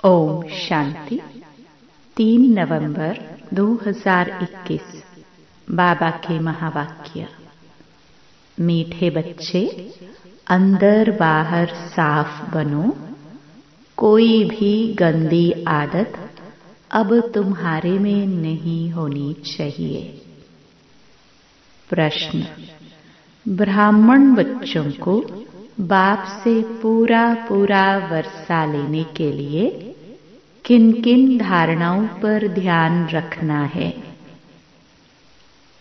ओम शांति। 3 नवंबर 2021। बाबा के महावाक्य। मीठे बच्चे, अंदर बाहर साफ बनो। कोई भी गंदी आदत अब तुम्हारे में नहीं होनी चाहिए। प्रश्न। ब्राह्मण बच्चों को बाप से पूरा वर्षा लेने के लिए किन किन धारणाओं पर ध्यान रखना है?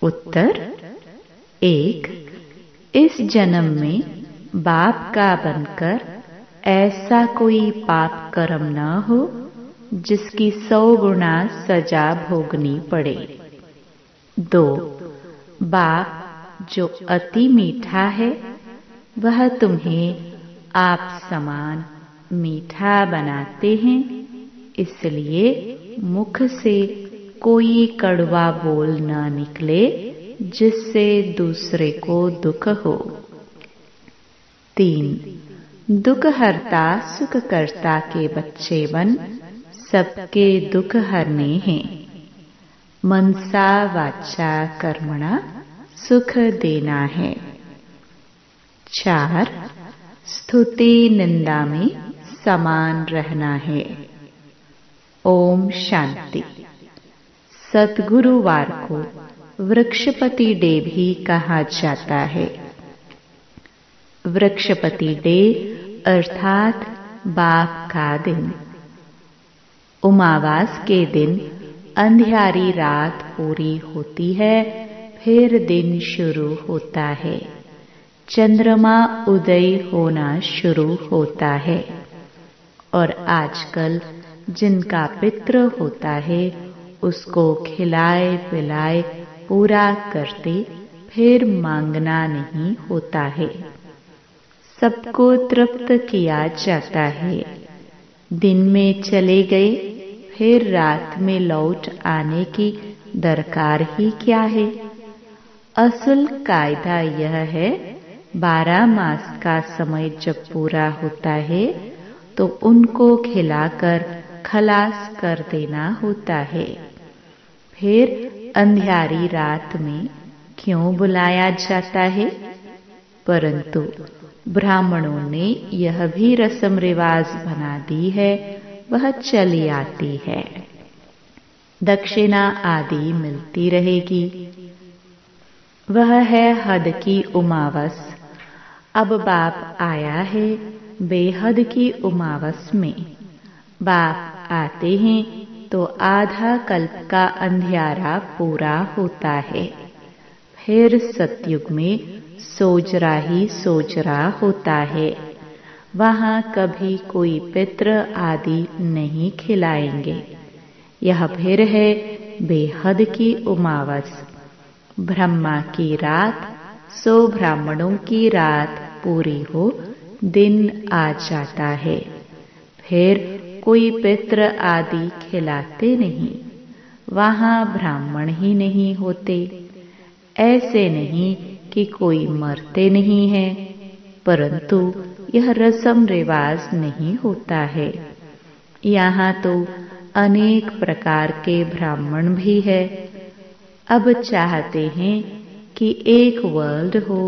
उत्तर। 1. इस जन्म में बाप का बनकर ऐसा कोई पाप कर्म न हो जिसकी 100 गुना सजा भोगनी पड़े। 2. बाप जो अति मीठा है वह तुम्हें आप समान मीठा बनाते हैं, इसलिए मुख से कोई कड़वा बोल न निकले जिससे दूसरे को दुख हो। 3. दुख हरता सुख करता के बच्चे बन सबके दुख हरने हैं। मनसा वाचा कर्मणा सुख देना है। 4. स्तुति निंदा में समान रहना है। ओम शांति। सद्गुरुवार को वृक्षपति डे भी कहा जाता है। वृक्षपति डे अर्थात बाप का दिन। उमावास के दिन अंधियारी रात पूरी होती है, फिर दिन शुरू होता है। चंद्रमा उदय होना शुरू होता है और आजकल जिनका पितृ होता है उसको खिलाए पिलाए पूरा करते फिर मांगना नहीं होता है। सबको तृप्त किया जाता है। दिन में चले गए फिर रात में लौट आने की दरकार ही क्या है? असल कायदा यह है, 12 मास का समय जब पूरा होता है तो उनको खिलाकर खलास कर देना होता है। फिर अंधियारी रात में क्यों बुलाया जाता है? परंतु ब्राह्मणों ने यह भी रस्म रिवाज बना दी है, वह चली आती है। दक्षिणा आदि मिलती रहेगी। वह है हद की उमावस। अब बाप आया है बेहद की उमावस में। बाप आते हैं तो आधा कल्प का अंधियारा पूरा होता है। फिर सतयुग में सोजरा ही सोजरा होता है। वहाँ कभी कोई पितृ आदि नहीं खिलाएंगे। यह फिर है बेहद की उमावस। ब्रह्मा की रात 100 ब्राह्मणों की रात पूरी हो दिन आ जाता है। फिर कोई पितृ आदि खिलाते नहीं, वहाँ ब्राह्मण ही नहीं होते। ऐसे नहीं कि कोई मरते नहीं है, परंतु यह रस्म रिवाज नहीं होता है। यहाँ तो अनेक प्रकार के ब्राह्मण भी है। अब चाहते हैं कि एक वर्ल्ड हो,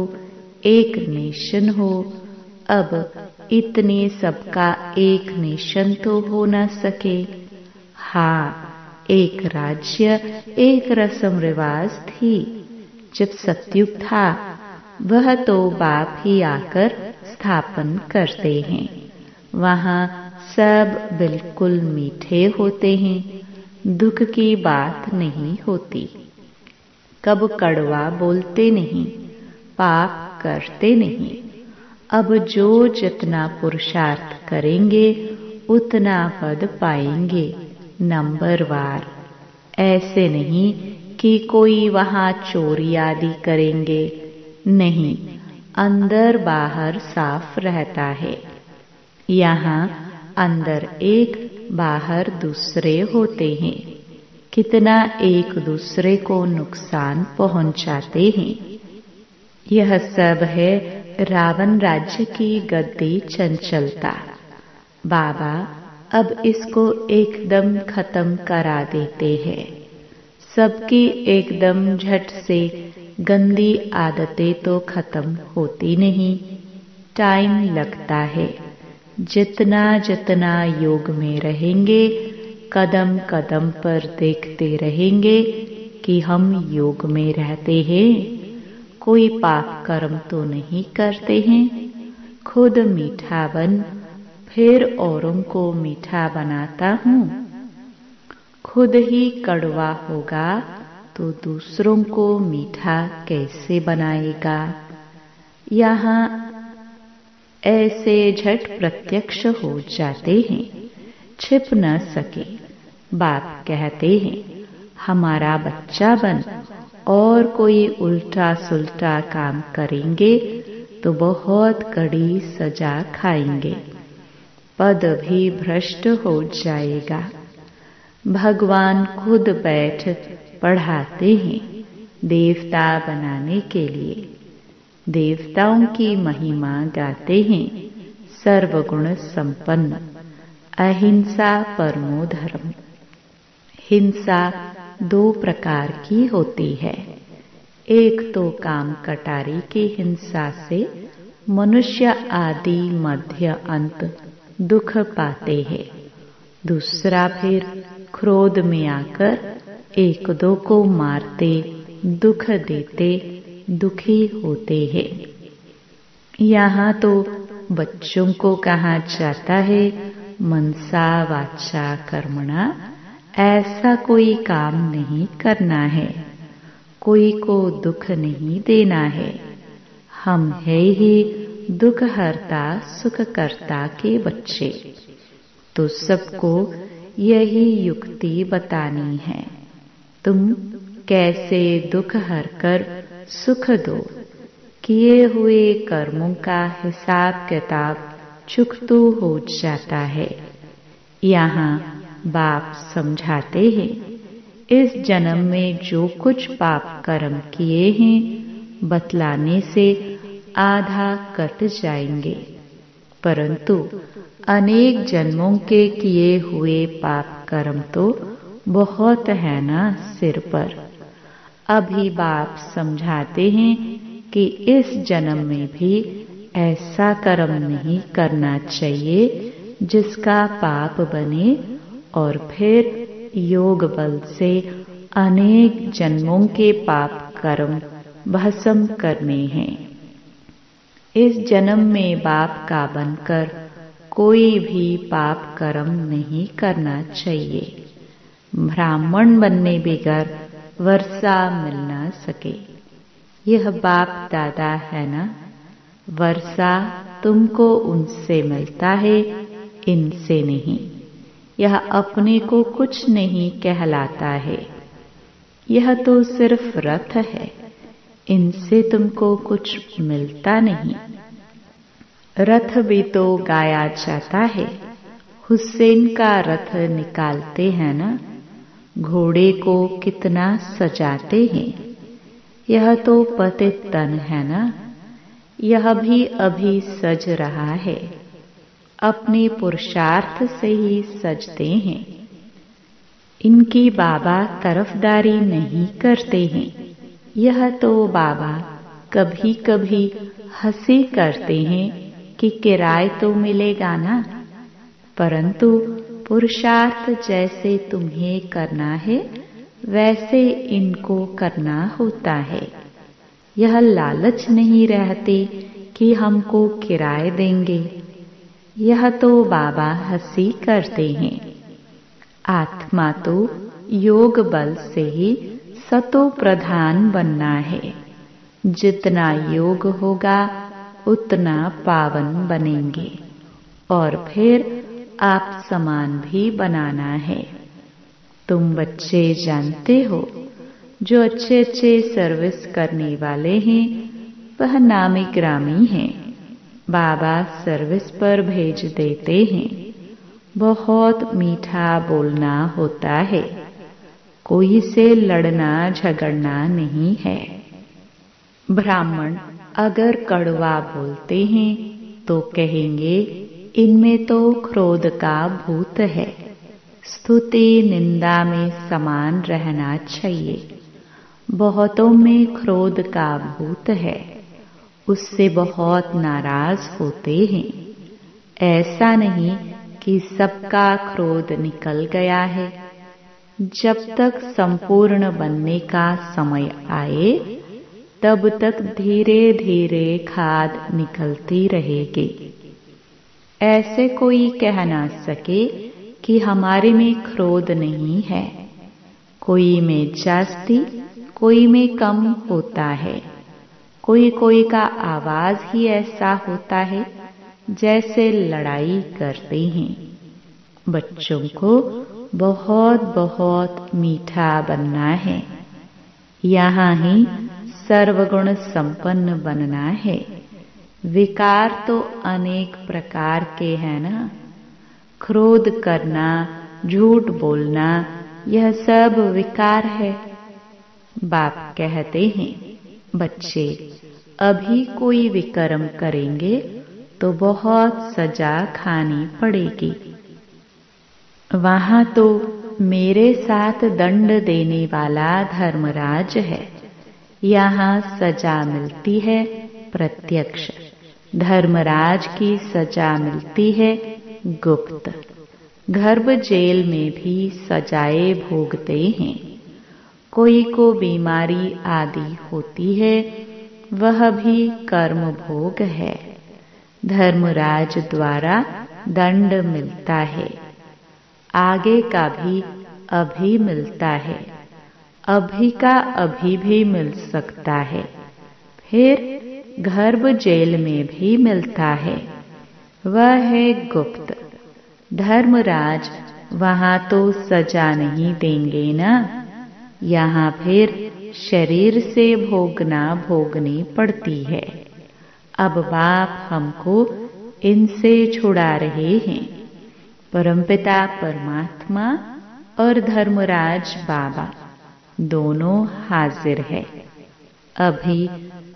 एक नेशन हो। अब इतने सबका एक नेशन तो हो न सके। हाँ, एक राज्य एक रस्म रिवाज थी। जब सतयुग था वह तो बाप ही आकर स्थापन करते हैं। वहाँ सब बिल्कुल मीठे होते हैं, दुख की बात नहीं होती। कब कड़वा बोलते नहीं, पाप करते नहीं। अब जो जितना पुरुषार्थ करेंगे उतना पद पाएंगे नंबरवार। ऐसे नहीं कि कोई वहाँ चोरी आदि करेंगे, नहीं, अंदर बाहर साफ रहता है। यहाँ अंदर एक बाहर दूसरे होते हैं। कितना एक दूसरे को नुकसान पहुंचाते हैं। यह सब है रावण राज्य की गद्दी चंचलता। बाबा अब इसको एकदम खत्म करा देते हैं। सबकी एकदम झट से गंदी आदतें तो खत्म होती नहीं, टाइम लगता है। जितना जितना योग में रहेंगे, कदम कदम पर देखते रहेंगे कि हम योग में रहते हैं, कोई पाप कर्म तो नहीं करते हैं। खुद मीठा बन फिर औरों को मीठा बनाता हूँ। खुद ही कड़वा होगा तो दूसरों को मीठा कैसे बनाएगा। यहाँ ऐसे झट प्रत्यक्ष हो जाते हैं, छिप न सके। बाप कहते हैं, हमारा बच्चा बन और कोई उल्टा सुल्टा काम करेंगे तो बहुत कड़ी सजा खाएंगे, पद भी भ्रष्ट हो जाएगा। भगवान खुद बैठ पढ़ाते हैं देवता बनाने के लिए। देवताओं की महिमा गाते हैं, सर्वगुण संपन्न, अहिंसा परमो धर्म। हिंसा 2 प्रकार की होती है। एक तो काम कटारी की हिंसा से मनुष्य आदि मध्य अंत दुख पाते हैं। दूसरा फिर क्रोध में आकर एक दो को मारते, दुख देते, दुखी होते हैं। यहाँ तो बच्चों को कहा जाता है, मनसा वाचा कर्मणा, ऐसा कोई काम नहीं करना है, कोई को दुख नहीं देना है। हम है ही दुख हरता सुख करता के बच्चे, तो सबको यही युक्ति बतानी है। तुम कैसे दुख हरकर सुख दो, किए हुए कर्मों का हिसाब किताब चुकतू हो जाता है। यहाँ बाप समझाते हैं, इस जन्म में जो कुछ पाप कर्म किए हैं बतलाने से आधा कट जाएंगे, परंतु अनेक जन्मों के किए हुए पाप कर्म तो बहुत है ना सिर पर। अभी बाप समझाते हैं कि इस जन्म में भी ऐसा कर्म नहीं करना चाहिए जिसका पाप बने और फिर योग बल से अनेक जन्मों के पाप कर्म भस्म करने हैं। इस जन्म में बाप का बनकर कोई भी पाप कर्म नहीं करना चाहिए। ब्राह्मण बनने बगैर वर्षा मिल न सके। यह बाप दादा है ना, वर्षा तुमको उनसे मिलता है, इनसे नहीं। यह अपने को कुछ नहीं कहलाता है, यह तो सिर्फ रथ है, इनसे तुमको कुछ मिलता नहीं। रथ भी तो गाया जाता है, हुसैन का रथ निकालते हैं ना, घोड़े को कितना सजाते हैं। यह तो पतित तन है ना, यह भी अभी सज रहा है, अपने पुरुषार्थ से ही सजते हैं। इनकी बाबा तरफदारी नहीं करते हैं। यह तो बाबा कभी कभी हंसी करते हैं कि किराए तो मिलेगा ना, परंतु पुरुषार्थ जैसे तुम्हें करना है वैसे इनको करना होता है। यह लालच नहीं रहती कि हमको किराए देंगे। यह तो बाबा हंसी करते हैं। आत्मा तो योग बल से ही सतो प्रधान बनना है। जितना योग होगा उतना पावन बनेंगे और फिर आप समान भी बनाना है। तुम बच्चे जानते हो, जो अच्छे अच्छे सर्विस करने वाले हैं वह नामी ग्रामी हैं। बाबा सर्विस पर भेज देते हैं। बहुत मीठा बोलना होता है, कोई से लड़ना झगड़ना नहीं है। ब्राह्मण अगर कड़वा बोलते हैं तो कहेंगे इनमें तो क्रोध का भूत है। स्तुति निंदा में समान रहना चाहिए। बहुतों में क्रोध का भूत है, उससे बहुत नाराज होते हैं। ऐसा नहीं कि सबका क्रोध निकल गया है। जब तक संपूर्ण बनने का समय आए तब तक धीरे धीरे खाद निकलती रहेगी। ऐसे कोई कह ना सके कि हमारे में क्रोध नहीं है। कोई में जास्ती, कोई में कम होता है। कोई कोई का आवाज ही ऐसा होता है जैसे लड़ाई करते हैं। बच्चों को बहुत बहुत मीठा बनना है। यहाँ ही सर्वगुण संपन्न बनना है। विकार तो अनेक प्रकार के हैं ना। क्रोध करना, झूठ बोलना, यह सब विकार है। बाप कहते हैं, बच्चे अभी कोई विकर्म करेंगे तो बहुत सजा खानी पड़ेगी। वहां तो मेरे साथ दंड देने वाला धर्मराज है। यहाँ सजा मिलती है प्रत्यक्ष। धर्मराज की सजा मिलती है गुप्त। गर्भ जेल में भी सजाएं भोगते हैं। कोई को बीमारी आदि होती है, वह भी कर्म भोग है। धर्मराज द्वारा दंड मिलता है। आगे का भी अभी मिलता है। अभी का अभी भी मिल सकता है। फिर गर्भ जेल में भी मिलता है। वह है गुप्त। धर्मराज वहां तो सजा नहीं देंगे ना। यहाँ फिर शरीर से भोगनी पड़ती है। अब बाप हमको इनसे छुड़ा रहे हैं। परमपिता परमात्मा और धर्मराज बाबा दोनों हाजिर है। अभी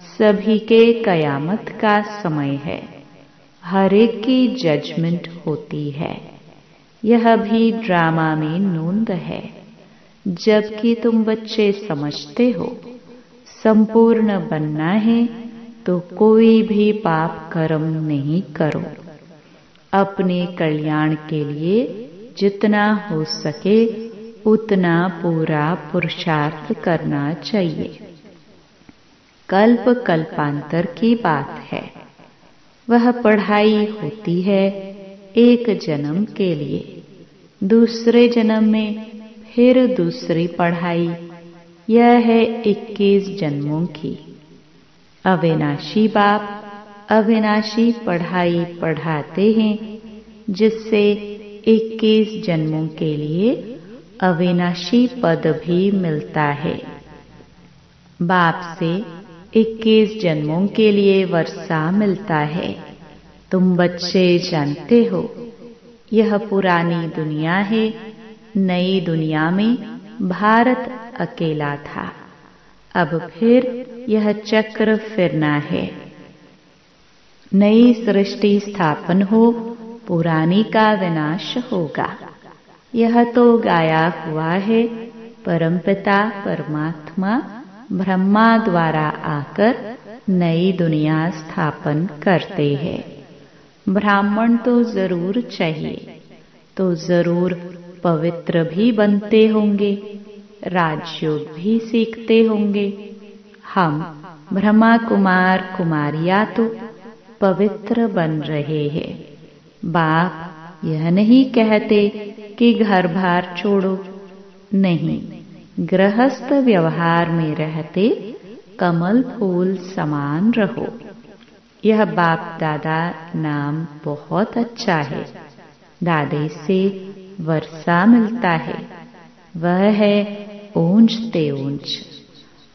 सभी के कयामत का समय है। हर एक की जजमेंट होती है। यह भी ड्रामा में नूंद है। जबकि तुम बच्चे समझते हो संपूर्ण बनना है तो कोई भी पाप कर्म नहीं करो। अपने कल्याण के लिए जितना हो सके उतना पूरा पुरुषार्थ करना चाहिए। कल्प कल्पांतर की बात है। वह पढ़ाई होती है एक जन्म के लिए। दूसरे जन्म में फिर दूसरी पढ़ाई। यह है 21 जन्मों की। अविनाशी बाप अविनाशी पढ़ाई पढ़ाते हैं, जिससे 21 जन्मों के लिए अविनाशी पद भी मिलता है। बाप से 21 जन्मों के लिए वर्षा मिलता है। तुम बच्चे जानते हो यह पुरानी दुनिया है। नई दुनिया में भारत अकेला था। अब फिर यह चक्र फिरना है। नई सृष्टि स्थापन हो, पुरानी का विनाश होगा। यह तो गाया हुआ है। परमपिता परमात्मा ब्रह्मा द्वारा आकर नई दुनिया स्थापन करते हैं। ब्राह्मण तो जरूर चाहिए, तो जरूर पवित्र भी बनते होंगे, राजयोग भी सीखते होंगे। हम ब्रह्मा कुमार कुमारियां तो पवित्र बन रहे हैं। बाप यह नहीं कहते कि घर बार छोड़ो, नहीं, गृहस्थ व्यवहार में रहते कमल फूल समान रहो। यह बाप दादा नाम बहुत अच्छा है। दादे से वर्षा मिलता है। वह है ऊंच ते ऊंच।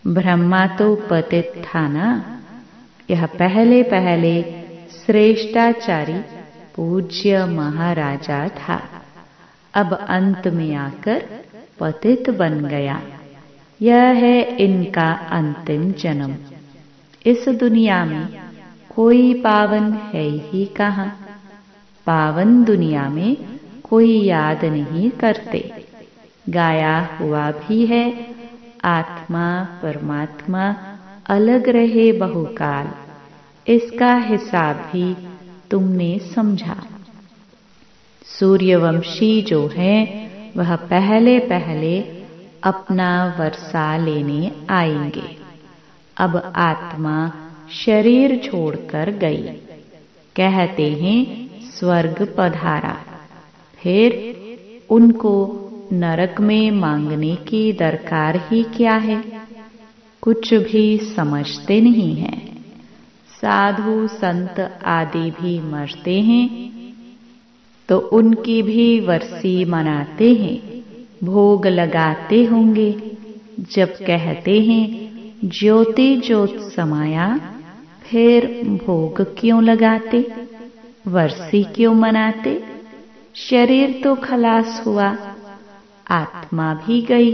ब्रह्मा तो पतित था ना। यह पहले पहले श्रेष्ठाचारी पूज्य महाराजा था। अब अंत में आकर पतित बन गया। यह है इनका अंतिम जन्म। इस दुनिया में कोई पावन है ही कहाँ। पावन दुनिया में कोई याद नहीं करते। गाया हुआ भी है, आत्मा परमात्मा अलग रहे बहुकाल। इसका हिसाब भी तुमने समझा। सूर्यवंशी जो है वह पहले पहले अपना वर्षा लेने आएंगे। अब आत्मा शरीर छोड़कर गई, कहते हैं स्वर्ग पधारा। फिर उनको नरक में मांगने की दरकार ही क्या है? कुछ भी समझते नहीं हैं। साधु संत आदि भी मरते हैं तो उनकी भी वर्षी मनाते हैं, भोग लगाते होंगे। जब कहते हैं ज्योति ज्योत समाया, फिर भोग क्यों लगाते, वर्षी क्यों मनाते? शरीर तो खलास हुआ, आत्मा भी गई,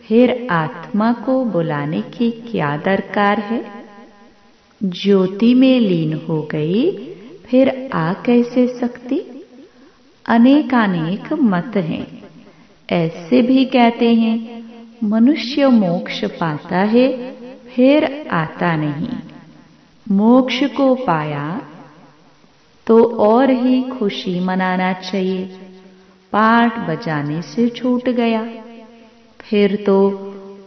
फिर आत्मा को बुलाने की क्या दरकार है? ज्योति में लीन हो गई, फिर आ कैसे सकती? अनेकानेक मत हैं। ऐसे भी कहते हैं मनुष्य मोक्ष पाता है, फिर आता नहीं। मोक्ष को पाया तो और ही खुशी मनाना चाहिए। पाठ बजाने से छूट गया, फिर तो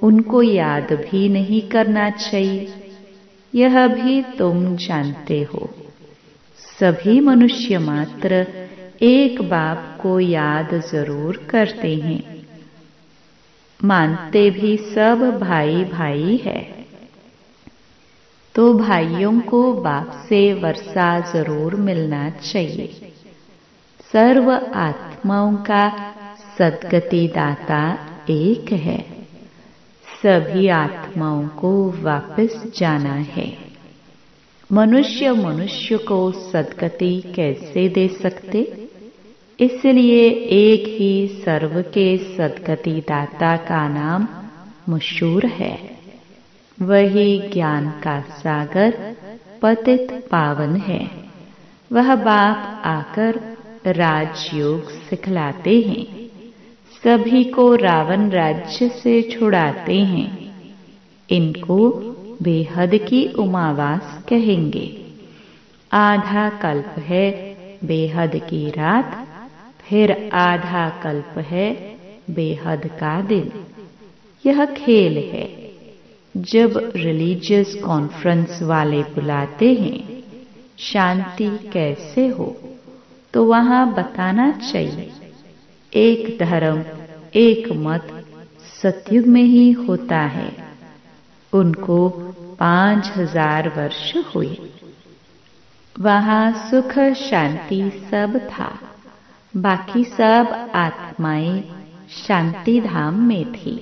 उनको याद भी नहीं करना चाहिए। यह भी तुम जानते हो। सभी मनुष्य मात्र एक बाप को याद जरूर करते हैं। मानते भी सब भाई भाई है। तो भाइयों को बाप से वर्षा जरूर मिलना चाहिए। सर्व आत्माओं का सद्गति दाता एक है। सभी आत्माओं को वापस जाना है। मनुष्य मनुष्य को सद्गति कैसे दे सकते? इसलिए एक ही सर्व के सद्गति दाता का नाम मशहूर है। वही ज्ञान का सागर पतित पावन है। वह बाप आकर राजयोग सिखलाते हैं। सभी को रावण राज्य से छुड़ाते हैं। इनको बेहद की उमावास कहेंगे। आधा कल्प है बेहद की रात, फिर आधा कल्प है बेहद का दिन। यह खेल है। जब रिलीजियस कॉन्फ्रेंस वाले बुलाते हैं शांति कैसे हो, तो वहां बताना चाहिए एक धर्म एक मत सतयुग में ही होता है। उनको 5000 वर्ष हुए। वहां सुख शांति सब था। बाकी सब आत्माएं शांति धाम में थी।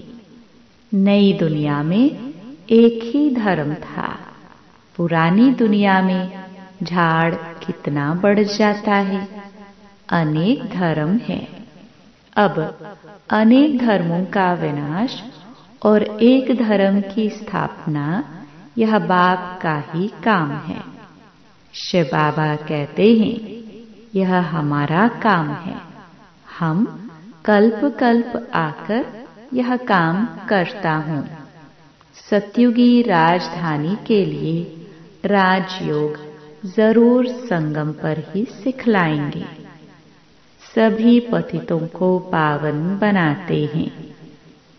नई दुनिया में एक ही धर्म था। पुरानी दुनिया में झाड़ कितना बढ़ जाता है। अनेक धर्म है। अब अनेक धर्मों का विनाश और एक धर्म की स्थापना, यह बाप का ही काम है। शिव बाबा कहते हैं यह हमारा काम है। हम कल्प कल्प आकर यह काम करता हूँ। सतयुगी राजधानी के लिए राजयोग जरूर संगम पर ही सिखलाएंगे। सभी पतितों को पावन बनाते हैं।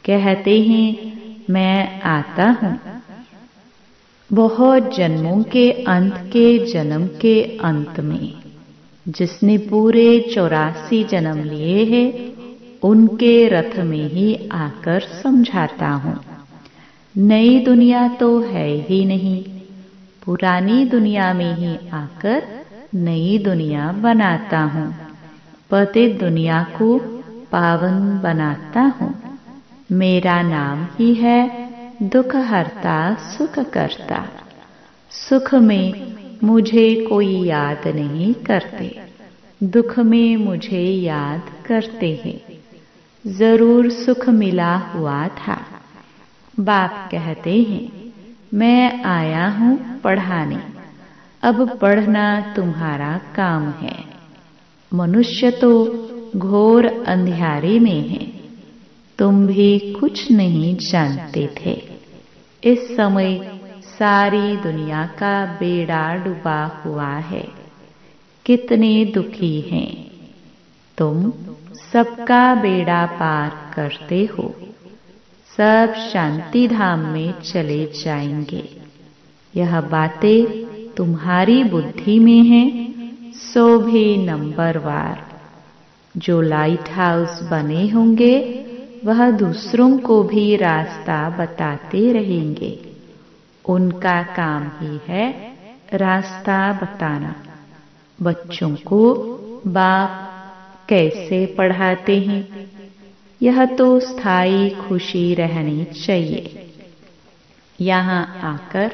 कहते हैं मैं आता हूँ। बहुत जन्मों के अंत के जन्म के अंत में जिसने पूरे 84 जन्म लिए हैं, उनके रथ में ही आकर समझाता हूँ। नई दुनिया तो है ही नहीं, पुरानी दुनिया में ही आकर नई दुनिया बनाता हूँ। पतित दुनिया को पावन बनाता हूँ। मेरा नाम ही है दुख हरता सुख करता। सुख में मुझे कोई याद नहीं करते, दुख में मुझे याद करते हैं। जरूर सुख मिला हुआ था। बाप कहते हैं मैं आया हूँ पढ़ाने। अब पढ़ना तुम्हारा काम है। मनुष्य तो घोर अंधियारे में है। तुम भी कुछ नहीं जानते थे। इस समय सारी दुनिया का बेड़ा डूबा हुआ है। कितने दुखी हैं। तुम सबका बेड़ा पार करते हो। सब शांति धाम में चले जाएंगे। यह बातें तुम्हारी बुद्धि में हैं, सो भी नंबरवार। जो लाइट हाउस बने होंगे वह दूसरों को भी रास्ता बताते रहेंगे। उनका काम ही है रास्ता बताना। बच्चों को बाप कैसे पढ़ाते हैं? यह तो स्थायी खुशी रहनी चाहिए। यहाँ आकर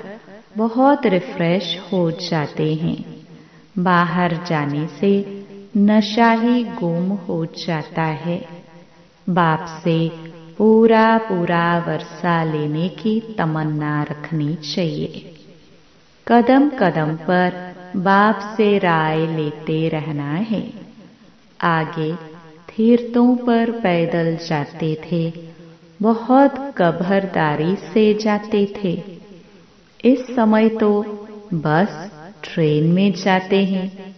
बहुत रिफ्रेश हो जाते हैं। बाहर जाने से नशा ही गुम हो जाता है। बाप से पूरा पूरा वर्षा लेने की तमन्ना रखनी चाहिए। कदम कदम पर बाप से राय लेते रहना है। आगे तीर्थों पर पैदल जाते थे, बहुत कभरदारी से जाते थे। इस समय तो बस ट्रेन में जाते हैं।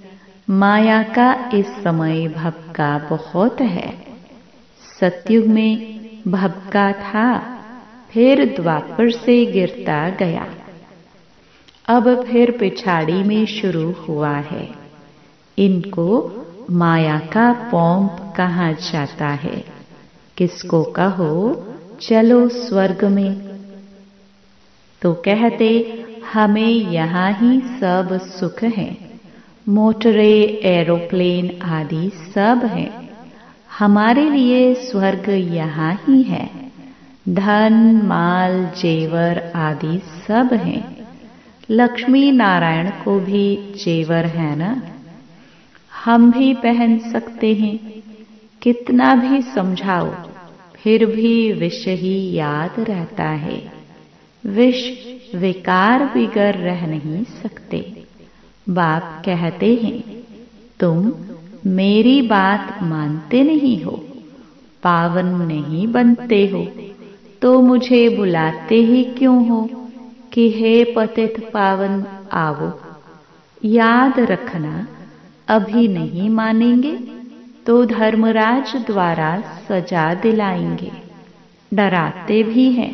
माया का इस समय भपका बहुत है। सतयुग में भपका था, फिर द्वापर से गिरता गया। अब फिर पिछाड़ी में शुरू हुआ है। इनको माया का पोंप कहा जाता है। किसको कहो चलो स्वर्ग में, तो कहते हमें यहाँ ही सब सुख है। मोटरे, एरोप्लेन आदि सब है। हमारे लिए स्वर्ग यहाँ ही है। धन, माल, जेवर आदि सब है। लक्ष्मी नारायण को भी जेवर है ना, हम भी पहन सकते हैं। कितना भी समझाओ फिर भी विष ही याद रहता है। विष विकार बिगर रह नहीं सकते। बाप कहते हैं तुम मेरी बात मानते नहीं हो, पावन नहीं बनते हो, तो मुझे बुलाते ही क्यों हो कि हे पतित पावन आओ। याद रखना, अभी नहीं मानेंगे तो धर्मराज द्वारा सजा दिलाएंगे। डराते भी हैं।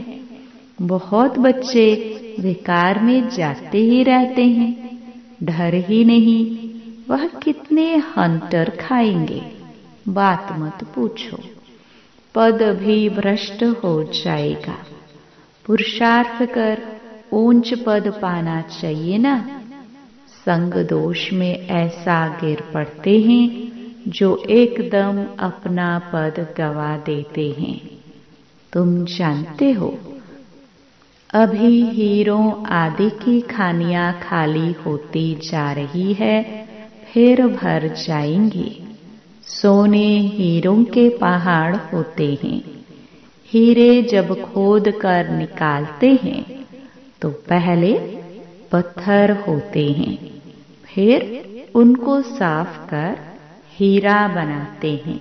बहुत बच्चे विकार में जाते ही रहते हैं। डर ही नहीं, वह कितने हंटर खाएंगे। बात मत पूछो। पद भी भ्रष्ट हो जाएगा। पुरुषार्थ कर ऊंच पद पाना चाहिए ना। संग दोष में ऐसा गिर पड़ते हैं जो एकदम अपना पद गवा देते हैं। तुम जानते हो अभी हीरों आदि की खानियां खाली होती जा रही है, फिर भर जाएंगी। सोने हीरों के पहाड़ होते हैं। हीरे जब खोद कर निकालते हैं तो पहले पत्थर होते हैं, फिर उनको साफ कर हीरा बनाते हैं।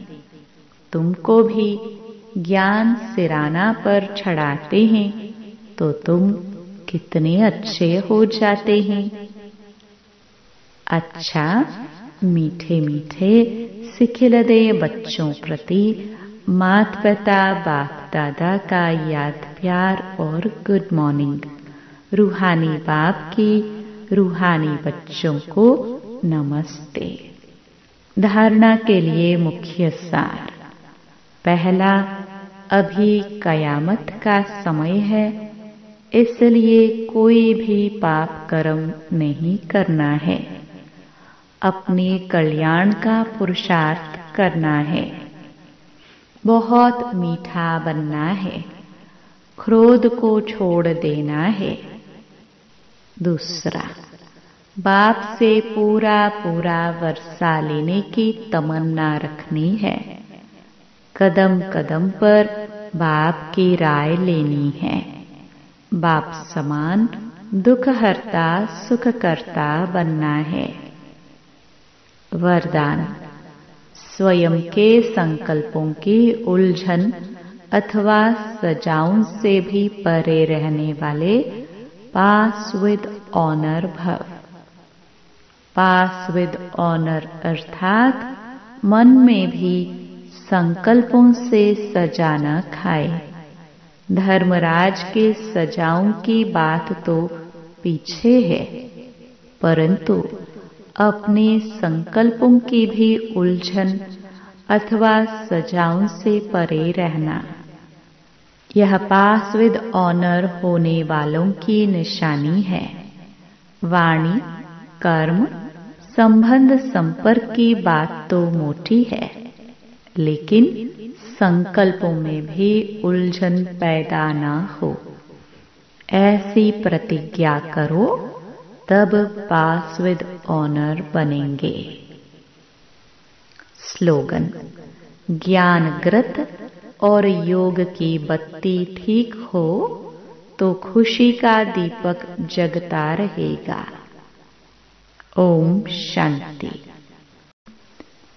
तुमको भी ज्ञान सिराना पर चढ़ाते हैं तो तुम कितने अच्छे हो जाते हैं। अच्छा, मीठे मीठे सिखिलदे बच्चों प्रति मात पिता बाप दादा का याद प्यार और गुड मॉर्निंग। रूहानी बाप की रूहानी बच्चों को नमस्ते। धारणा के लिए मुख्य सार। पहला, अभी कयामत का समय है, इसलिए कोई भी पाप कर्म नहीं करना है। अपने कल्याण का पुरुषार्थ करना है। बहुत मीठा बनना है। क्रोध को छोड़ देना है। दूसरा, बाप से पूरा पूरा वर्षा लेने की तमन्ना रखनी है। कदम कदम पर बाप की राय लेनी है। बाप समान दुख हरता सुख करता बनना है। वरदान। स्वयं के संकल्पों की उलझन अथवा सजाओं से भी परे रहने वाले पास विद ऑनर भव। पास विद ऑनर अर्थात मन में भी संकल्पों से सजा न खाए। धर्मराज के सजाओं की बात तो पीछे है, परंतु अपने संकल्पों की भी उलझन अथवा सजाओं से परे रहना, यह पास विद ऑनर होने वालों की निशानी है। वाणी, कर्म, संबंध संपर्क की बात तो मोटी है, लेकिन संकल्पों में भी उलझन पैदा न हो, ऐसी प्रतिज्ञा करो, तब पास विद ऑनर बनेंगे। स्लोगन: ज्ञानग्रत और योग की बत्ती ठीक हो तो खुशी का दीपक जगता रहेगा। ओम शांति।